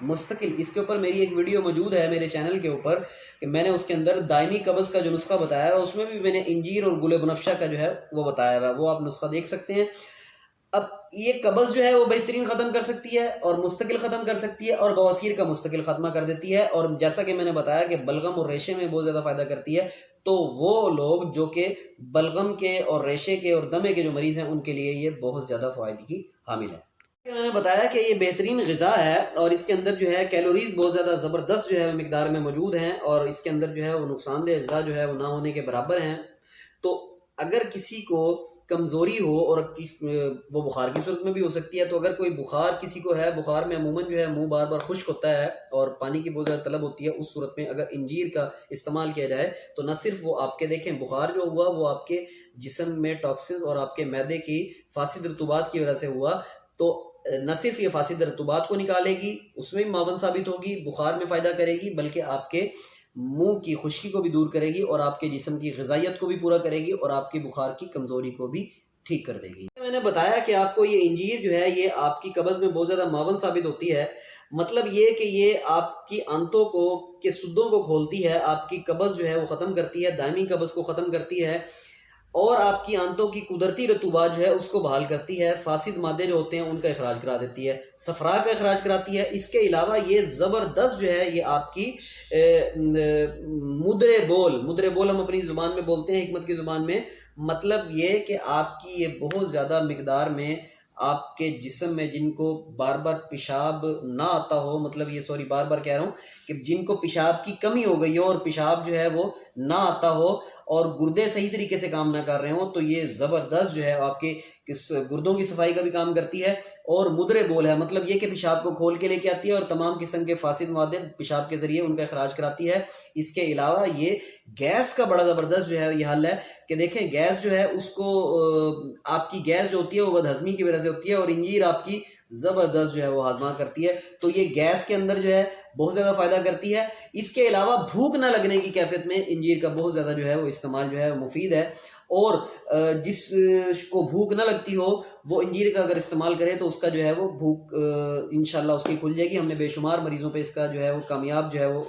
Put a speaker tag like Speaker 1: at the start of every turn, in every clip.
Speaker 1: مستقل، اس کے اوپر میری ایک ویڈیو موجود ہے میرے چینل کے اوپر کہ میں نے اس کے اندر دائمی قبض کا جو نسخہ بتایا ہے، اس میں بھی میں نے انجیر اور گل بنفشہ کا جو ہے وہ بتایا ہوا ہے، وہ آپ نسخہ دیکھ سکتے ہیں۔ اب یہ قبض جو ہے وہ بہترین ختم کر سکتی ہے اور مستقل ختم کر سکتی ہے اور بواسیر کا مستقل خاتمہ کر دیتی ہے، اور جیسا کہ میں نے بتایا کہ بلغم اور ریشے میں بہت زیادہ فائدہ کرتی ہے، تو وہ لوگ جو کہ بلغم کے اور ریشے کے اور دمے کے جو مریض ہیں ان کے لیے یہ بہت زیادہ فوائد کی حامل ہے۔ میں نے بتایا کہ یہ بہترین غذا ہے اور اس کے اندر جو ہے کیلوریز بہت زیادہ زبردست جو ہے مقدار میں موجود ہیں، اور اس کے اندر جو ہے وہ نقصان دہ اجزاء جو ہے وہ نہ ہونے کے برابر ہیں۔ تو اگر کسی کو کمزوری ہو، اور وہ بخار کی صورت میں بھی ہو سکتی ہے، تو اگر کوئی بخار کسی کو ہے، بخار میں عموماً جو ہے منہ بار بار خشک ہوتا ہے اور پانی کی بہت زیادہ طلب ہوتی ہے، اس صورت میں اگر انجیر کا استعمال کیا جائے تو نہ صرف وہ آپ کے دیکھیں بخار جو ہوا وہ آپ کے جسم میں ٹاکسنز اور آپ کے معدے کی فاسد رطوبات کی وجہ سے ہوا، تو نہ صرف یہ فاسد رطوبات کو نکالے گی، اس میں بھی معاون ثابت ہوگی، بخار میں فائدہ کرے گی، بلکہ آپ کے منہ کی خشکی کو بھی دور کرے گی اور آپ کے جسم کی غذائیت کو بھی پورا کرے گی اور آپ کی بخار کی کمزوری کو بھی ٹھیک کر دے گی۔ میں نے بتایا کہ آپ کو یہ انجیر جو ہے یہ آپ کی قبض میں بہت زیادہ معاون ثابت ہوتی ہے، مطلب یہ کہ یہ آپ کی آنتوں کو کے سدوں کو کھولتی ہے، آپ کی قبض جو ہے وہ ختم کرتی ہے، دائمی قبض کو ختم کرتی ہے، اور آپ کی آنتوں کی قدرتی رطوبات جو ہے اس کو بحال کرتی ہے، فاسد مادے جو ہوتے ہیں ان کا اخراج کرا دیتی ہے، صفرا کا اخراج کراتی ہے۔ اس کے علاوہ یہ زبردست جو ہے یہ آپ کی مدر بول ہم اپنی زبان میں بولتے ہیں، حکمت کی زبان میں، مطلب یہ کہ آپ کی یہ بہت زیادہ مقدار میں آپ کے جسم میں جن کو بار بار پیشاب نہ آتا ہو، مطلب یہ بار بار کہہ رہا ہوں کہ جن کو پیشاب کی کمی ہو گئی ہو اور پیشاب جو ہے وہ نہ آتا ہو اور گردے صحیح طریقے سے کام نہ کر رہے ہوں، تو یہ زبردست جو ہے آپ کے گردوں کی صفائی کا بھی کام کرتی ہے، اور مدر بول ہے مطلب یہ کہ پیشاب کو کھول کے لے کے آتی ہے اور تمام قسم کے فاسد مادے پیشاب کے ذریعے ان کا اخراج کراتی ہے۔ اس کے علاوہ یہ گیس کا بڑا زبردست جو ہے یہ حل ہے کہ دیکھیں گیس جو ہے اس کو آپ کی گیس جو ہوتی ہے وہ بد ہضمی کی وجہ سے ہوتی ہے، اور انجیر آپ کی زبردست جو ہے وہ ہاضمہ کرتی ہے، تو یہ گیس کے اندر جو ہے بہت زیادہ فائدہ کرتی ہے۔ اس کے علاوہ بھوک نہ لگنے کی کیفیت میں انجیر کا بہت زیادہ جو ہے وہ استعمال جو ہے مفید ہے، اور جس کو بھوک نہ لگتی ہو وہ انجیر کا اگر استعمال کرے تو اس کا جو ہے وہ بھوک انشاءاللہ اس کی کھل جائے گی۔ ہم نے بے شمار مریضوں پہ اس کا جو ہے وہ کامیاب جو ہے وہ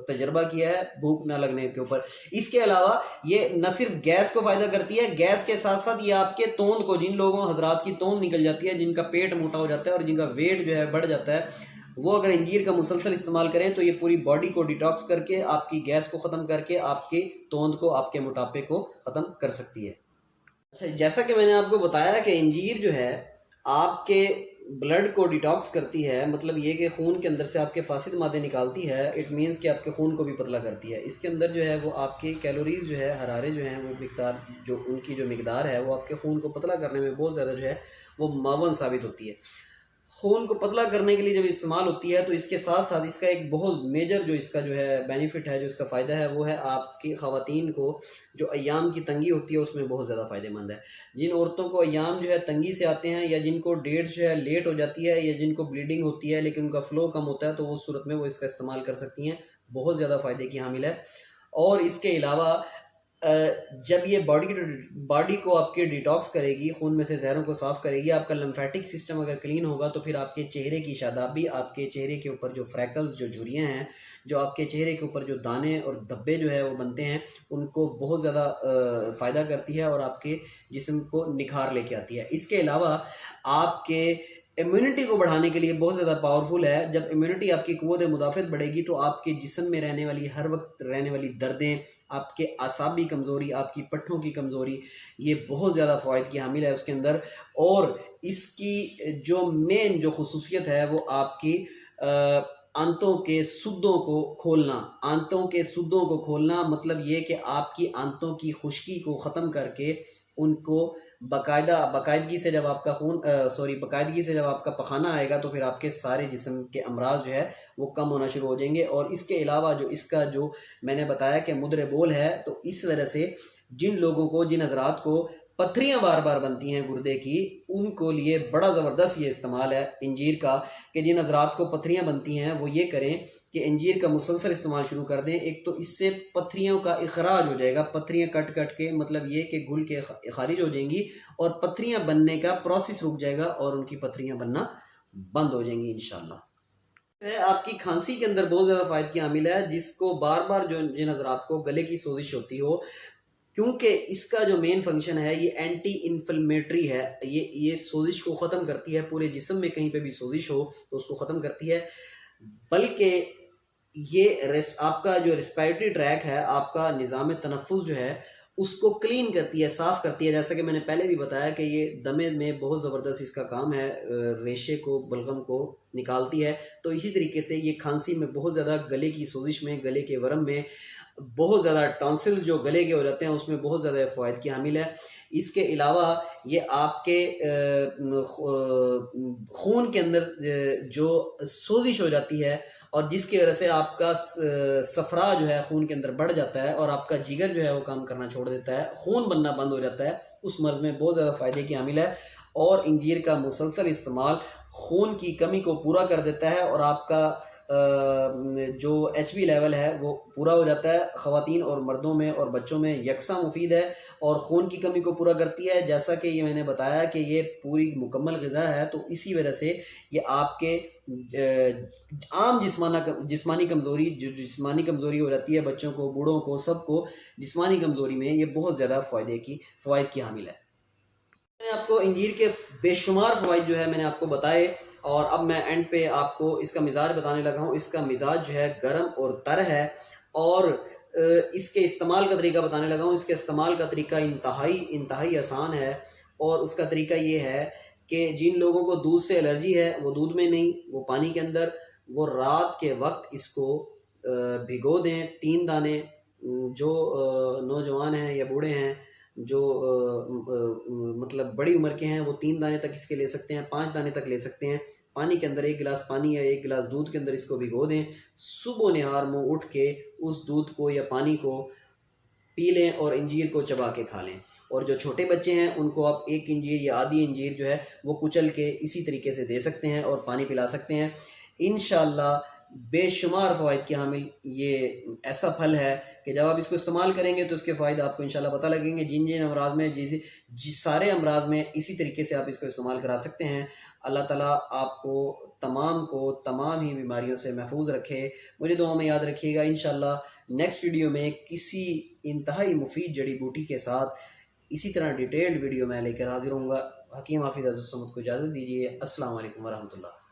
Speaker 1: تجربہ کیا ہے بھوک نہ لگنے کے اوپر۔ اس کے علاوہ یہ نہ صرف گیس کو فائدہ کرتی ہے، گیس کے ساتھ ساتھ یہ آپ کے توند کو، جن لوگوں حضرات کی توند نکل جاتی ہے، جن کا پیٹ موٹا ہو جاتا ہے اور جن کا ویٹ جو ہے بڑھ جاتا ہے، وہ اگر انجیر کا مسلسل استعمال کریں تو یہ پوری باڈی کو ڈیٹاکس کر کے آپ کی گیس کو ختم کر کے آپ کی توند کو، آپ کے موٹاپے کو ختم کر سکتی ہے۔ اچھا، جیسا کہ میں نے آپ کو بتایا کہ انجیر جو ہے آپ کے بلڈ کو ڈیٹاکس کرتی ہے، مطلب یہ کہ خون کے اندر سے آپ کے فاسد مادے نکالتی ہے، اٹ مینس کہ آپ کے خون کو بھی پتلا کرتی ہے۔ اس کے اندر جو ہے وہ آپ کی کیلوریز جو ہے، حرارے جو ہیں وہ مقدار جو ان کی جو مقدار ہے وہ آپ کے خون کو پتلا کرنے میں بہت زیادہ جو ہے وہ معاون ثابت ہوتی ہے۔ خون کو پتلا کرنے کے لیے جب استعمال ہوتی ہے تو اس کے ساتھ ساتھ اس کا ایک بہت میجر جو اس کا جو ہے بینیفٹ ہے، جو اس کا فائدہ ہے، وہ ہے آپ کی خواتین کو جو ایام کی تنگی ہوتی ہے اس میں بہت زیادہ فائدہ مند ہے۔ جن عورتوں کو ایام جو ہے تنگی سے آتے ہیں، یا جن کو ڈیٹس جو ہے لیٹ ہو جاتی ہے، یا جن کو بلیڈنگ ہوتی ہے لیکن ان کا فلو کم ہوتا ہے، تو اس صورت میں وہ اس کا استعمال کر سکتی ہیں، بہت زیادہ فائدے کی حامل ہے۔ اور اس کے علاوہ جب یہ باڈی کو آپ کے ڈیٹاکس کرے گی، خون میں سے زہروں کو صاف کرے گی، آپ کا لمفیٹک سسٹم اگر کلین ہوگا تو پھر آپ کے چہرے کی شادابی، آپ کے چہرے کے اوپر جو فریکلز، جو جھریاں ہیں، جو آپ کے چہرے کے اوپر جو دانے اور دھبے جو ہے وہ بنتے ہیں، ان کو بہت زیادہ فائدہ کرتی ہے اور آپ کے جسم کو نکھار لے کے آتی ہے۔ اس کے علاوہ آپ کے امیونٹی کو بڑھانے کے لیے بہت زیادہ پاورفل ہے۔ جب امیونٹی آپ کی قوت مدافعت بڑھے گی تو آپ کے جسم میں رہنے والی ہر وقت رہنے والی دردیں، آپ کے اعصابی کمزوری، آپ کی پٹھوں کی کمزوری، یہ بہت زیادہ فوائد کی حامل ہے اس کے اندر۔ اور اس کی جو مین جو خصوصیت ہے وہ آپ کی آنتوں کے سدوں کو کھولنا۔ آنتوں کے سدوں کو کھولنا مطلب یہ کہ آپ کی آنتوں کی خشکی کو ختم کر کے ان کو باقاعدگی سے جب آپ کا باقاعدگی سے جب آپ کا پخانہ آئے گا تو پھر آپ کے سارے جسم کے امراض جو ہے وہ کم ہونا شروع ہو جائیں گے۔ اور اس کے علاوہ جو اس کا جو میں نے بتایا کہ مدر بول ہے، تو اس وجہ سے جن لوگوں کو، جن حضرات کو پتھریاں بار بار بنتی ہیں گردے کی، ان کو لیے بڑا زبردست یہ استعمال ہے انجیر کا، کہ جن حضرات کو پتھریاں بنتی ہیں وہ یہ کریں کہ انجیر کا مسلسل استعمال شروع کر دیں۔ ایک تو اس سے پتھریوں کا اخراج ہو جائے گا، پتھریاں کٹ کے مطلب یہ کہ گھل کے خارج ہو جائیں گی، اور پتھریاں بننے کا پروسیس رک جائے گا اور ان کی پتھریاں بننا بند ہو جائیں گی انشاءاللہ۔ ہے آپ کی کھانسی کے اندر بہت زیادہ فائدہ کی حامل ہے، جس کو بار بار جو جن حضرات کو گلے کی سوزش ہوتی ہو، کیونکہ اس کا جو مین فنکشن ہے یہ اینٹی انفلمیٹری ہے، یہ سوزش کو ختم کرتی ہے، پورے جسم میں کہیں پہ بھی سوزش ہو تو اس کو ختم کرتی ہے، بلکہ یہ آپ کا جو ریسپائریٹری ٹریک ہے، آپ کا نظام تنفس جو ہے اس کو کلین کرتی ہے، صاف کرتی ہے، جیسا کہ میں نے پہلے بھی بتایا کہ یہ دمے میں بہت زبردست اس کا کام ہے، ریشے کو بلغم کو نکالتی ہے۔ تو اسی طریقے سے یہ کھانسی میں بہت زیادہ، گلے کی سوزش میں، گلے کے ورم میں بہت زیادہ، ٹانسلز جو گلے کے ہو جاتے ہیں اس میں بہت زیادہ فوائد کی حامل ہے۔ اس کے علاوہ یہ آپ کے خون کے اندر جو سوزش ہو جاتی ہے اور جس کی وجہ سے آپ کا صفرا جو ہے خون کے اندر بڑھ جاتا ہے اور آپ کا جگر جو ہے وہ کام کرنا چھوڑ دیتا ہے، خون بننا بند ہو جاتا ہے، اس مرض میں بہت زیادہ فائدے کی حامل ہے۔ اور انجیر کا مسلسل استعمال خون کی کمی کو پورا کر دیتا ہے اور آپ کا جو ایچ بی لیول ہے وہ پورا ہو جاتا ہے، خواتین اور مردوں میں اور بچوں میں یکساں مفید ہے اور خون کی کمی کو پورا کرتی ہے، جیسا کہ یہ میں نے بتایا کہ یہ پوری مکمل غذا ہے، تو اسی وجہ سے یہ آپ کے عام جسمانی کمزوری، جو جسمانی کمزوری ہو جاتی ہے بچوں کو، بوڑھوں کو، سب کو جسمانی کمزوری میں یہ بہت زیادہ فوائد کی حامل ہے۔ میں نے آپ کو انجیر کے بے شمار فوائد جو ہے میں نے آپ کو بتائے، اور اب میں اینڈ پہ آپ کو اس کا مزاج بتانے لگا ہوں۔ اس کا مزاج جو ہے گرم اور تر ہے، اور اس کے استعمال کا طریقہ بتانے لگا ہوں۔ اس کے استعمال کا طریقہ انتہائی آسان ہے، اور اس کا طریقہ یہ ہے کہ جن لوگوں کو دودھ سے الرجی ہے وہ دودھ میں نہیں، وہ پانی کے اندر، وہ رات کے وقت اس کو بھگو دیں 3 دانے، جو نوجوان ہیں یا بوڑھے ہیں، جو مطلب بڑی عمر کے ہیں، وہ 3 دانے تک اس کے لے سکتے ہیں، 5 دانے تک لے سکتے ہیں۔ پانی کے اندر 1 گلاس پانی یا 1 گلاس دودھ کے اندر اس کو بھگو دیں، صبح و نہار منہ اٹھ کے اس دودھ کو یا پانی کو پی لیں اور انجیر کو چبا کے کھا لیں۔ اور جو چھوٹے بچے ہیں ان کو آپ 1 انجیر یا آدھی انجیر جو ہے وہ کچل کے اسی طریقے سے دے سکتے ہیں اور پانی پلا سکتے ہیں۔ انشاءاللہ بے شمار فوائد کی حامل یہ ایسا پھل ہے کہ جب آپ اس کو استعمال کریں گے تو اس کے فائدے آپ کو انشاءاللہ پتہ لگیں گے۔ جن امراض میں سارے امراض میں اسی طریقے سے آپ اس کو استعمال کرا سکتے ہیں۔ اللہ تعالیٰ آپ کو تمام ہی بیماریوں سے محفوظ رکھے۔ مجھے دعاؤں میں یاد رکھیے گا۔ انشاءاللہ نیکسٹ ویڈیو میں کسی انتہائی مفید جڑی بوٹی کے ساتھ اسی طرح ڈیٹیلڈ ویڈیو میں لے کر حاضر ہوں گا۔ حکیم حافظ عبدالصمد کو اجازت دیجیے۔ السلام علیکم ورحمۃ اللہ۔